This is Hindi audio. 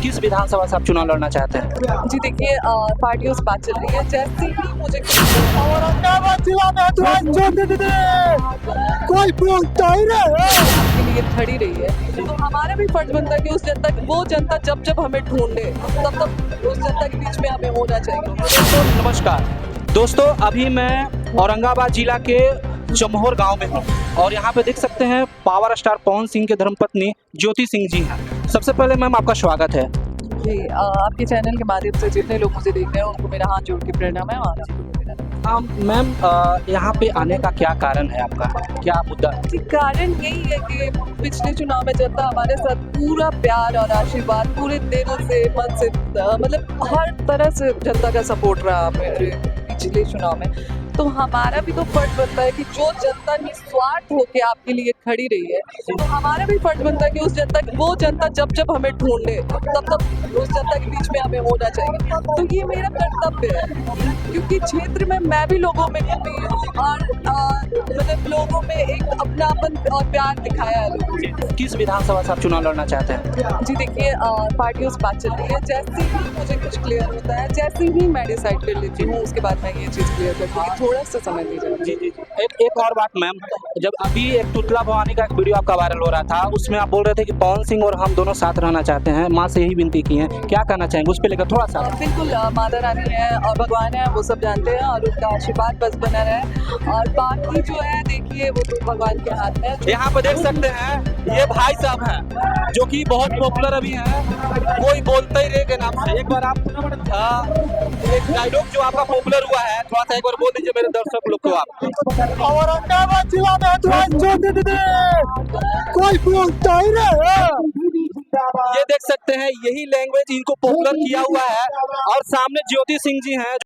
किस विधानसभा से आप चुनाव लड़ना चाहते हैं? जी देखिए, पार्टी उस बात चल रही है जैसे ही मुझे औरंगाबाद जिला में तो आज ज्योति दीदी कोई बोलता ही नहीं है। के लिए खड़ी रही है, तो हमारा भी फर्ज बनता है कि उस जनता, वो जनता जब जब हमें ढूंढे तब तब उस जनता के बीच में हमें होना चाहिए। दोस्तों नमस्कार। दोस्तों अभी मैं औरंगाबाद जिला के जमोहर गांव में हूं और यहां पे देख सकते हैं पावर स्टार पवन सिंह के धर्मपत्नी ज्योति सिंह जी हैं। सबसे पहले मैम आपका स्वागत है। जी, आपके चैनल के माध्यम से जितने लोग मुझे देख रहे हैं उनको मेरा हाथ जोड़ के प्रणाम है। मैम यहाँ पे आने का क्या कारण है आपका, क्या मुद्दा? जी, कारण यही है कि पिछले चुनाव में जनता हमारे साथ पूरा प्यार और आशीर्वाद पूरे दिल से, मन से, मतलब हर तरह से जनता का सपोर्ट रहा मेरे पिछले चुनाव में। तो हमारा भी तो फर्ज बनता है कि जो जनता निस्वार्थ होकर आपके लिए खड़ी रही है, तो हमारा भी फर्ज बनता है कि उस जनता, वो जनता जब जब हमें ढूंढे तब तब उस जनता के बीच में हमें होना चाहिए। तो ये मेरा कर्तव्य है, क्योंकि क्षेत्र में मैं भी लोगों में घूमी हूँ और मतलब लोगों में एक अपनापन और प्यार दिखाया है लोगों ने। किस विधानसभा से आप चुनाव लड़ना चाहते हैं? जी देखिए, पार्टी उस बात चल रही है जैसे ही मुझे कुछ क्लियर होता है, जैसे ही मैं डिसाइड कर लेती हूँ उसके बाद मैं ये चीज़ क्लियर करती हूँ। थोड़ा सा समय दीजिए। जी जी जी। एक और बात मैम, जब अभी एक टुटला भवानी का एक वीडियो आपका वायरल हो रहा था, उसमें आप बोल रहे थे कि पवन सिंह और हम दोनों साथ रहना चाहते हैं, माँ से यही विनती की है, क्या कहना चाहेंगे उस पर लेकर थोड़ा सा? बिल्कुल, माता रानी है और भगवान है, वो सब जानते हैं और उनका आशीर्वाद बस बना रहे। और बाकी जो है देखिए वो तो भगवान के हाथ में है। यहाँ पे देख सकते हैं ये भाई साहब हैं जो कि बहुत पॉपुलर अभी हैं, कोई बोलते ही रहे के नाम से। एक बार आप एक डायलॉग जो आपका पॉपुलर हुआ है थोड़ा सा एक बार बोल दीजिए मेरे दर्शक लोग को आप। औरंगाबाद जिला में तो आज ज्योति दीदी कोई बोलता ही नहीं है। ये देख सकते हैं यही लैंग्वेज इनको पॉपुलर किया हुआ है और सामने ज्योति सिंह जी हैं।